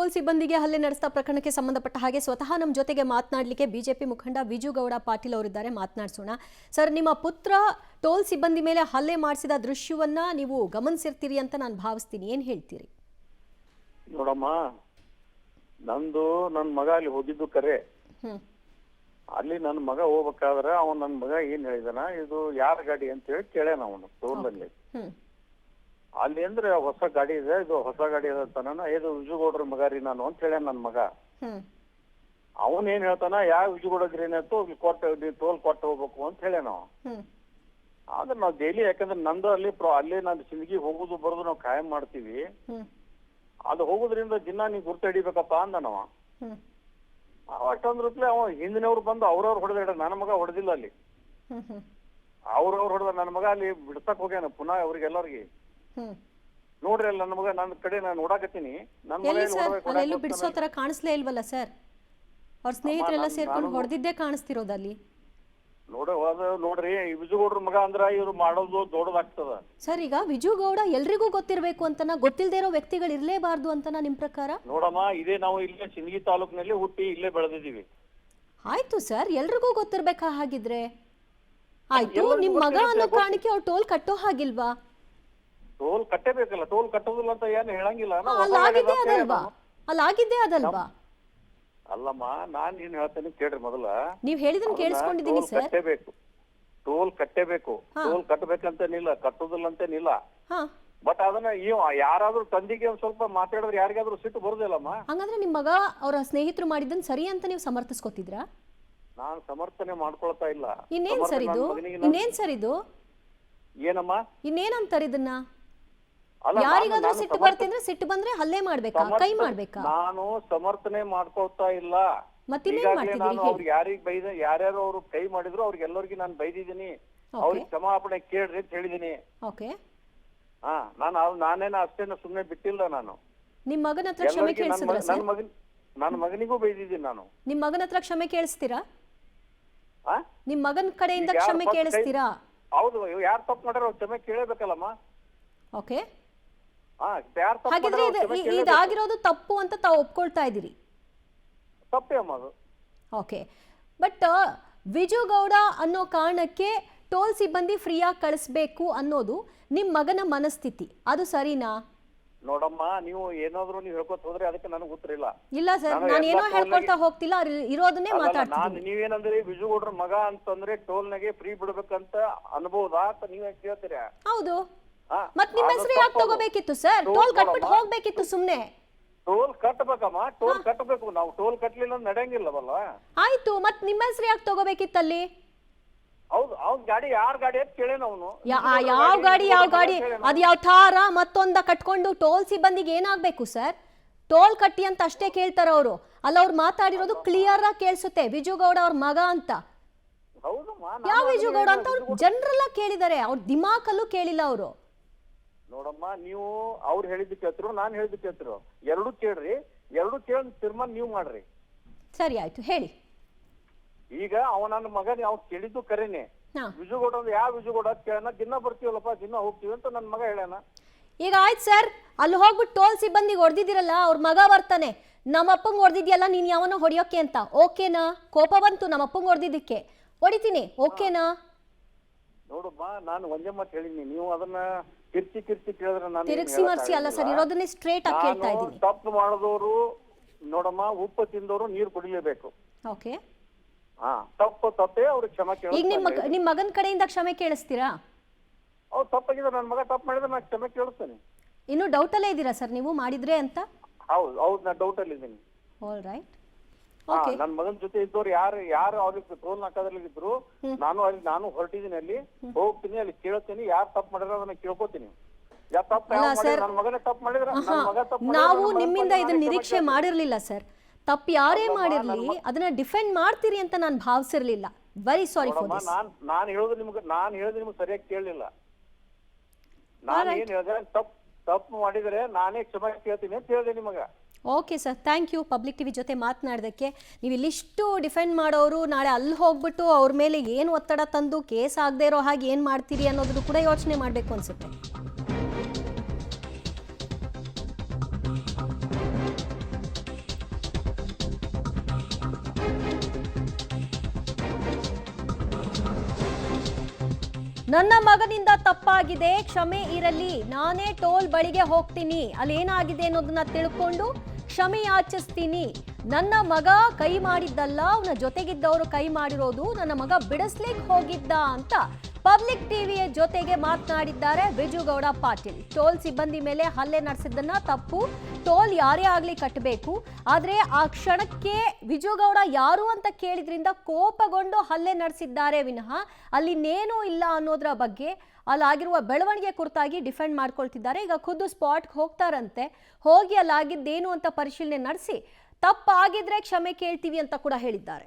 Toll ಸಿಬ್ಬಂದಿಗೆ ಹಲ್ಲೆ ನಡೆಸಿದ ಪ್ರಕರಣಕ್ಕೆ ಸಂಬಂಧಪಟ್ಟ ಹಾಗೆ ಸ್ವತಃ ನಮ್ಮ ಜೊತೆಗೆ ಮಾತನಾಡಲಿಕ್ಕೆ ಬಿಜೆಪಿ ಮುಖಂಡ ವಿಜುಗೌಡ ಪಾಟೀಲ್ ಅವರಿದ್ದಾರೆ. ಮಾತನಾಡಿಸೋಣ. ಸರ್, ನಿಮ್ಮ ಪುತ್ರ ಟೋಲ್ ಸಿಬ್ಬಂದಿ ಮೇಲೆ ಹಲ್ಲೆ ಮಾಡಿಸಿದ ದೃಶ್ಯವನ್ನ ನೀವು ಗಮನಿಸಿರ್ತೀರಿ ಅಂತ ನಾನು ಭಾವಿಸ್ತೀನಿ. ಏನು ಹೇಳ್ತೀರಿ? ನೋಡಮ್ಮ, ನನ್ನ ಮಗ ಅಲ್ಲಿ ಹೋಗಿದ್ದು ಕರೆ. ಅಲ್ಲಿ ನನ್ನ ಮಗ ಹೋಗ್ಬೇಕಾದ್ರೆ ನನ್ನ ಮಗ ಏನ್ ಹೇಳಿದಾನ, ಇದು ಯಾರ ಗಾಡಿ ಅಂತ ಹೇಳಿ ಕೇಳ್ಯಾನ ಅವನು ಟೋಲ್ನಲ್ಲಿ. ಅಲ್ಲಿ ಅಂದ್ರೆ ಹೊಸ ಗಾಡಿ ಇದೆ, ಇದು ಹೊಸ ಗಾಡಿ ಇರತ್ತಾನ, ಇದು ವಿಜುಗೌಡ್ರ ಮಗ ರೀ ನಾನು ಅಂತ ಹೇಳ್ಯಾನ ನನ್ನ ಮಗ. ಅವನ್ ಏನ್ ಹೇಳ್ತಾನ, ಯಾವ ವಿಜುಗೌಡ್ರಿ ಏನಾಯ್ತು ಟೋಲ್ ಕೊಟ್ಟು ಹೋಗ್ಬೇಕು ಅಂತ ಹೇಳ್ಯಾನ. ಆದ್ರೆ ನಾವ್ ಡೈಲಿ, ಯಾಕಂದ್ರೆ ನಂದು ಅಲ್ಲಿ ನಾನು ಸಿಂದಗಿ ಹೋಗುದು ಬರೋದು ನಾವು ಕಾಯಂ ಮಾಡ್ತೀವಿ. ಅದು ಹೋಗುದ್ರಿಂದ ದಿನ ನೀವ್ ಗುರ್ತು ಹಿಡಿಬೇಕಪ್ಪ ಅಂದನವ. ಅಷ್ಟೊಂದ್ ರೂಪಾಯಿ ಅವ ಹಿಂದಿನವ್ರು ಬಂದು ಅವ್ರವ್ರು ಹೊಡೆದ, ನನ್ನ ಮಗ ಹೊಡೆದಿಲ್ಲ ಅಲ್ಲಿ. ಅವ್ರವ್ರು ಹೊಡೆದ ನನ್ನ ಮಗ ಅಲ್ಲಿ ಬಿಡ್ಸಕ್ ಹೋಗ್ಯಾನ ಪುನಃ ಅವ್ರಿಗೆಲ್ಲರಿಗೆ. ನೋಡ್ರಿ ಅಲ್ಲಿ ನನ್ನ ಮಗ ನನ್ನ ಕಡೆ ನಾನು ನೋಡಾಕತ್ತೀನಿ. ನನ್ನ ಬಿಡಿಸೋ ತರ ಕಾಣಿಸ್ಲೇ ಇಲ್ವಲ್ಲ ಸರ್? ಅವ್ರ ಸ್ನೇಹಿತರೆಲ್ಲ ಸೇರ್ಕೊಂಡು ಹೊಡೆದಿದ್ದೇ ಕಾಣಿಸ್ತಿರೋದಲ್ಲಿ. ನೋಡ್ರಿ, ವಿಜುಗೌಡ್ರ ಮಗ ಅಂದ್ರ ಇವ್ರು ಮಾಡೋದು ದೊಡ್ಡದಾಗ್ತದ ಸರ್. ಈಗ ವಿಜುಗೌಡ ಎಲ್ರಿಗೂ ಗೊತ್ತಿರ್ಬೇಕು ಅಂತನ, ಗೊತ್ತಿಲ್ಲದೆ ಇರೋ ವ್ಯಕ್ತಿಗಳು ಇರ್ಲೇಬಾರ್ದು ಅಂತನ ನಿಮ್ ಪ್ರಕಾರ? ನೋಡಮ್ಮ, ಇದೇ ನಾವು ಇಲ್ಲೇ ಸಿಂದಗಿ ತಾಲೂಕಿನಲ್ಲಿ ಹುಟ್ಟಿ ಇಲ್ಲೇ ಬೆಳೆದಿದ್ದೀವಿ. ಆಯ್ತು ಸರ್, ಎಲ್ರಿಗೂ ಗೊತ್ತಿರ್ಬೇಕಾ ಹಾಗಿದ್ರೆ? ಆಯ್ತು, ನಿಮ್ ಮಗ ಅನ್ನೋ ಕಾರಣಕ್ಕೆ ಅವ್ರು ಟೋಲ್ ಕಟ್ಟೋ ಹಾಗಿಲ್ವಾ? ಟೋಲ್ ಕಟ್ಟಬೇಕಲ್ಲ, ಟೋಲ್ ಕಟ್ಟೋದಿಲ್ಲ ಅಂತ ಏನು ಹೇಳಂಗಿಲ್ಲ. ಅಲ್ಲಾಗಿದ್ದೇ ಅದಲ್ವಾ? ಅಲ್ಲಮ್ಮ, ನಾನ್ ಏನ್ ಹೇಳ್ತೇನೆ ಕೇಳ್ರಿ. ಮೊದಲ ನೀವ್ ಹೇಳಿದನ್ ಕೇಳಿಸ್ಕೊಂಡಿದೀನಿ ಸರ್. ಕಟ್ಟಬೇಕು, ಟೋಲ್ ಕಟ್ಟಬೇಕು. ಟೋಲ್ ಕಟ್ಟಬೇಕಂತೇನಿಲ್ಲ, ಕಟ್ಟೋದಿಲ್ಲ ಅಂತೇನಿಲ್ಲ. ಬಟ್ ಅದನ್ನ ಯಾರಾದ್ರೂ ತಂದಿಗೆ ಒಂದ್ ಸ್ವಲ್ಪ ಮಾತಾಡಿದ್ರೆ ಯಾರಿಗಾದ್ರೂ ಸಿಟ್ಟು ಬರುದಿಲ್ಲಮ್ಮ. ಹಂಗಂದ್ರೆ ನಿಮ್ ಮಗ ಅವ್ರ ಸ್ನೇಹಿತರು ಮಾಡಿದ್ದನ್ ಸರಿ ಅಂತ ನೀವು ಸಮರ್ಥಿಸ್ಕೊತಿದ್ರಾ? ನಾನ್ ಸಮರ್ಥನೆ ಮಾಡ್ಕೊಳ್ತಾ ಇಲ್ಲ. ಇನ್ನೇನ್ ಸರ್ ಇದು? ಏನಮ್ಮ ಇನ್ನೇನಂತಾರ ಇದನ್ನ? ಯಾರಿಗಾದ್ರೂ ಸಿಟ್ಟು ಬರ್ತಿದ್ರೆ ಸಿಟ್ಟು ಬಂದ್ರೆ ಹಲ್ಲೆ ಮಾಡ್ಬೇಕಾ, ಕೈ ಮಾಡ್ಬೇಕಾ? ನಾನು ಸಮರ್ಥನೆ ಮಾಡ್ಕೊಳ್ತಾ ಇಲ್ಲ. ಯಾರಿಗ್ ಬೈದ, ಯಾರ್ಯಾರು ಅವ್ರು ಕೈ ಮಾಡಿದ್ರು ಅವ್ರಿಗೆಲ್ಲರಿಗೂ ನಾನು ಬೈದಿದ್ದೀನಿ. ಅವ್ರಿಗೆ ಕ್ಷಮಾಪಣೆ ಕೇಳ್ರಿ ಅಂತ ಹೇಳಿದೀನಿ. ನಾನೇನ ಅಷ್ಟೇನ ಸುಮ್ನೆ ಬಿಟ್ಟಿಲ್ಲ. ನಾನು ನಿಮ್ ಮಗನ ಹತ್ರ ಕ್ಷಮೆ ಕೇಳಿಸಿದ್ರ ಸರ್? ನನ್ನ ಮಗನಿಗೂ ಬೈದಿದ್ದೀನಿ ನಾನು. ನಿಮ್ ಮಗನ ಹತ್ರ ಕ್ಷಮೆ ಕೇಳಿಸ್ತೀರಾ? ನಿಮ್ ಮಗನ ಕಡೆಯಿಂದ ಕ್ಷಮೆ ಕೇಳಿಸ್ತೀರಾ? ಹೌದು, ಯಾರು ತಪ್ಪು ಮಾಡ್ಯಾರ ಅವ್ರು ಕ್ಷಮೆ ಕೇಳಬೇಕಲ್ಲಮ್ಮ. ಓಕೆ, ಹಾಗಿದ್ರೆ ಇದಾಗಿರೋದು ತಪ್ಪು ಅಂತ ತಾವು ಒಪ್ಕೊಳ್ತಾ ಇದ್ದೀರಿ? ತಪ್ಪೇ ಅಮ್ಮ ಅದು. ಓಕೆ, ಬಟ್ ವಿಜುಗೌಡ ಅನ್ನೋ ಕಾರಣಕ್ಕೆ ಟೋಲ್ ಸಿಬ್ಬಂದಿ ಫ್ರೀಯಾಗಿ ಕಳಿಸ್ಬೇಕು ಅನ್ನೋದು ನಿಮ್ ಮಗನ ಮನಸ್ಥಿತಿ, ಅದು ಸರಿನಾ? ನೋಡಮ್ಮ, ನೀವು ಏನಾದ್ರೂ ನೀವು ಹೇಳ್ಕೊತ ಹೋದ್ರೆ ಅದಕ್ಕೆ ನನಗೆ ಉತ್ತರ ಇಲ್ಲ. ಇಲ್ಲ ಸರ್, ನಾನು ಏನೋ ಹೇಳ್ಕೊಳ್ತಾ ಹೋಗ್ತಿಲ್ಲ, ಇರೋದನ್ನೇ ಮಾತಾಡ್ತೀನಿ. ನೀವೇನಂದ್ರೆ ವಿಜುಗೌಡ್ರ ಮಗ ಅಂತಂದ್ರೆ ಟೋಲ್ನಾಗೆ ಫ್ರೀ ಬಿಡ್ಬೇಕಂತ ಅನ್ಬೋದಾ ಅಂತ ನೀವೇ ಕೇಳ್ತೀರಾ? ಹೌದು, ಮತ್ ನಿಮ್ಮ ಹೆಸರು ಯಾಕೆ ತಗೋಬೇಕಿತ್ತು ಸರ್? ಟೋಲ್ ಕಟ್ಬಿಟ್ಟು ಹೋಗ್ಬೇಕಿತ್ತು ಸುಮ್ನೆ. ಟೋಲ್ ಕಟ್ಟಬೇಕಮ್ಮ, ಟೋಲ್ ಕಟ್ಟಬೇಕು. ನಾವು ಟೋಲ್ ಕಟ್ಟಲಿಲ್ಲ ನಡೆಯಂಗಿಲ್ಲವಲ್ಲ. ಆಯ್ತು, ಮತ್ ನಿಮ್ಮ ಹೆಸರು ಯಾಕೆ ತಗೋಬೇಕಿತ್ತಲ್ಲಿ? ಹೌದು, ಅವ್ನ ಗಾಡಿ ಯಾರ ಗಾಡಿ ಅಂತ ಕೇಳೇನ ಅವನು. ಯಾವ ಗಾಡಿ ಅದ್ ಯಾವ ಥಾರ ಮತ್ತೊಂದ ಕಟ್ಕೊಂಡು ಟೋಲ್ ಸಿಬ್ಬಂದಿಗೆ ಏನಾಗ್ಬೇಕು ಸರ್? ಟೋಲ್ ಕಟ್ಟಿ ಅಂತ ಅಷ್ಟೇ ಕೇಳ್ತಾರ ಅವರು. ಅಲ್ಲ, ಅವ್ರು ಮಾತಾಡಿರೋದು ಕ್ಲಿಯರ್ ಆಗಿ ಕೇಳಿಸುತ್ತೆ, ವಿಜುಗೌಡ ಅವ್ರ ಮಗ ಅಂತ. ಯಾವ ವಿಜುಗೌಡ ಅಂತ ಅವ್ರು ಜನರಲ್ಲ ಕೇಳಿದಾರೆ, ಅವ್ರ ದಿಮಾಕಲ್ಲೂ ಕೇಳಿಲ್ಲ ಅವರು. ನೋಡಮ್ಮ, ನೀವು ಅವ್ರು ಹೇಳಿದ್ದು ಕೇಳ್ತಿರೋ ನಾನು ಹೇಳಿದ್ದು ಕೇಳ್ತಿರೋ, ಎರಡು ಕೇಳ್ರಿ. ಎರಡು ಕೇಳಿ ತೀರ್ಮಾನ ನೀವು ಮಾಡ್ರಿ. ಸರಿ, ಆಯ್ತು, ಹೇಳಿ. ಈಗ ನನ್ನ ಮಗನ ಅವ್ರು ಕೇಳಿದ್ದು ಕರೇನೆ. ವಿಜುಗೌಡ ಯಾವ ವಿಜುಗೌಡ ಕೇಳೋಣ, ದಿನ ಬರ್ತೀವಲ್ಲಪ್ಪ, ದಿನ ಹೋಗ್ತೀವಿ ಅಂತ ನನ್ನ ಮಗ ಹೇಳ್ಯಾನ. ಈಗ ಆಯ್ತು ಸರ್, ಅಲ್ಲಿ ಹೋಗ್ಬಿಟ್ಟು ಟೋಲ್ ಸಿಬ್ಬಂದಿಗೆ ಹೊಡೆದಿದ್ದೀರಲ್ಲ, ಅವ್ರ ಮಗ ಬರ್ತಾನೆ, ನಮ್ಮ ಅಪ್ಪಂಗೆ ಹೊಡೆದಿದ್ಯಲ್ಲ ನೀನ್ ಯಾವನೋ ಹೊಡಿಯೋಕೆ ಅಂತ. ಓಕೆನಾ? ಕೋಪ ಬಂತು ನಮ್ಮ ಅಪ್ಪಂಗೆ ಹೊಡೆದಿದ್ದಕ್ಕೆ, ಹೊಡಿತೀನಿ, ಓಕೆನಾ? ನೋಡಮ್ಮ, ನಾನು ಒಂದೇ ಮಾತು ಹೇಳಿನಿ, ನೀವು ಅದನ್ನ ಕಿರ್ಚಿ ಕೇಳಿದ್ರೆ ನಾನು ತಿರುಗಿಸಿ ಮರ್ಸಿ ಅಲ್ಲ ಸರ್, ಇರೋದನ್ನೇ ಸ್ಟ್ರೇಟ್ ಆಗಿ ಕೇಳ್ತಾ ಇದ್ದೀನಿ. ತಪ್ಪು ಮಾಡಿದವರು ನೋಡಮ್ಮ, ಉಪ್ಪು ತಿಂದವರು ನೀರು ಕುಡಿಲೇಬೇಕು. ಓಕೆ, ತಪ್ಪೇ ಅವ್ರಿಗೆ ಕ್ಷಮೆ ಕೇಳ. ಈಗ ನಿಮ್ ಮಗನ ಕಡೆಯಿಂದ ಕ್ಷಮೆ ಕೇಳಿಸ್ತೀರಾ? ಅವ್ರು ತಪ್ಪಾಗಿದ್ರೆ, ನನ್ನ ಮಗ ತಪ್ಪು ಮಾಡಿದ್ರೆ ನಾನು ಕ್ಷಮೆ ಕೇಳಿಸ್ತೇನೆ. ಇನ್ನು ಡೌಟ್ ಅಲ್ಲೇ ಇದ್ದೀರಾ ಸರ್ ನೀವು ಮಾಡಿದ್ರೆ ಅಂತ? ಹೌದು, ನಾನು ಡೌಟ್ ಅಲ್ಲಿ ಇದ್ದೀನಿ. All right. ನನ್ನ ಮಗನ ಜೊತೆ ಇದ್ದವ್ರು ಯಾರು ಅವ್ರಿಗೆ ಟೋಲ್ ನಾಕದ್ರಲ್ಲಿ ಇದ್ರು, ನಾನು ಹೊರಟಿದ್ದೀನಿ, ಅಲ್ಲಿ ಹೋಗ್ತೀನಿ, ಅಲ್ಲಿ ಕೇಳ್ತೀನಿ, ಯಾರು ತಪ್ಪು ಮಾಡಿದ್ರೆ ಅದನ್ನ ಕೇಳ್ಕೊತೀನಿ. ನಾವು ನಿಮ್ಮಿಂದ ಇದನ್ನ ನಿರೀಕ್ಷೆ ಮಾಡಿರ್ಲಿಲ್ಲ ಸರ್. ತಪ್ಪು ಯಾರೇ ಮಾಡಿರ್ಲಿ ಅದನ್ನ ಡಿಫೆಂಡ್ ಮಾಡ್ತೀರಿ ಅಂತ ನಾನು ಭಾವಿಸಿರ್ಲಿಲ್ಲ. Very sorry for this. ನಾನು ಹೇಳೋದು ನಿಮ್ಗೆ ಸರಿಯಾಗಿ ಕೇಳಲಿಲ್ಲ. ನಾನು ಏನ್ ಹೇಳಿದೆ, ತಪ್ಪು ಮಾಡಿದ್ರೆ ನಾನೇ ಕ್ಷಮೆ ಕೇಳ್ತೀನಿ ಅಂತ ಹೇಳಿದೆ ನಿಮಗೆ. Okay sir, thank you. Public TV ಜೊತೆ ಮಾತನಾಡೋದಕ್ಕೆ. ನೀವು ಇಲ್ಲಿಷ್ಟು ಡಿಫೆಂಡ್ ಮಾಡೋರು ನಾಳೆ ಅಲ್ಲಿ ಹೋಗ್ಬಿಟ್ಟು ಅವ್ರ ಮೇಲೆ ಏನು ಒತ್ತಡ ತಂದು ಕೇಸ್ ಆಗದೆ ಇರೋ ಹಾಗೆ ಏನು ಮಾಡ್ತೀರಿ ಅನ್ನೋದನ್ನು ಕೂಡ ಯೋಚನೆ ಮಾಡಬೇಕು ಅನ್ಸುತ್ತೆ. ನನ್ನ ಮಗನಿಂದ ತಪ್ಪಾಗಿದೆ, ಕ್ಷಮೆ ಇರಲಿ, ನಾನೇ ಟೋಲ್ ಬಳಿಗೆ ಹೋಗ್ತೀನಿ, ಅಲ್ಲಿ ಏನಾಗಿದೆ ಅನ್ನೋದನ್ನ ತಿಳ್ಕೊಂಡು ಕ್ಷಮೆ ಯಾಚಿಸ್ತೀನಿ. ನನ್ನ ಮಗ ಕೈ ಮಾಡಿದ್ದಲ್ಲ, ಅವನ ಜೊತೆಗಿದ್ದವರು ಕೈ ಮಾಡಿರೋದು, ನನ್ನ ಮಗ ಬಿಡಿಸ್ಲಿಕ್ಕೆ ಹೋಗಿದ್ದ ಅಂತ ಪಬ್ಲಿಕ್ ಟಿವಿಯ ಜೊತೆಗೆ ಮಾತನಾಡಿದ್ದಾರೆ ವಿಜುಗೌಡ ಪಾಟೀಲ್. ಟೋಲ್ ಸಿಬ್ಬಂದಿ ಮೇಲೆ ಹಲ್ಲೆ ನಡೆಸಿದ್ದನ್ನ ತಪ್ಪು, ಟೋಲ್ ಯಾರೇ ಆಗ್ಲಿ ಕಟ್ಟಬೇಕು. ಆದ್ರೆ ಆ ಕ್ಷಣಕ್ಕೆ ವಿಜುಗೌಡ ಯಾರು ಅಂತ ಕೇಳಿದ್ರಿಂದ ಕೋಪಗೊಂಡು ಹಲ್ಲೆ ನಡೆಸಿದ್ದಾರೆ ವಿನಃ ಅಲ್ಲಿನ್ನೇನೂ ಇಲ್ಲ ಅನ್ನೋದ್ರ ಬಗ್ಗೆ, ಅಲ್ಲಾಗಿರುವ ಬೆಳವಣಿಗೆ ಕುರಿತಾಗಿ ಡಿಫೆಂಡ್ ಮಾಡ್ಕೊಳ್ತಿದ್ದಾರೆ. ಈಗ ಖುದ್ದು ಸ್ಪಾಟ್ಗೆ ಹೋಗ್ತಾರಂತೆ, ಹೋಗಿ ಅಲ್ಲಾಗಿದ್ದೇನು ಅಂತ ಪರಿಶೀಲನೆ ನಡೆಸಿ ತಪ್ಪಾಗಿದ್ರೆ ಕ್ಷಮೆ ಕೇಳ್ತೀವಿ ಅಂತ ಕೂಡ ಹೇಳಿದ್ದಾರೆ.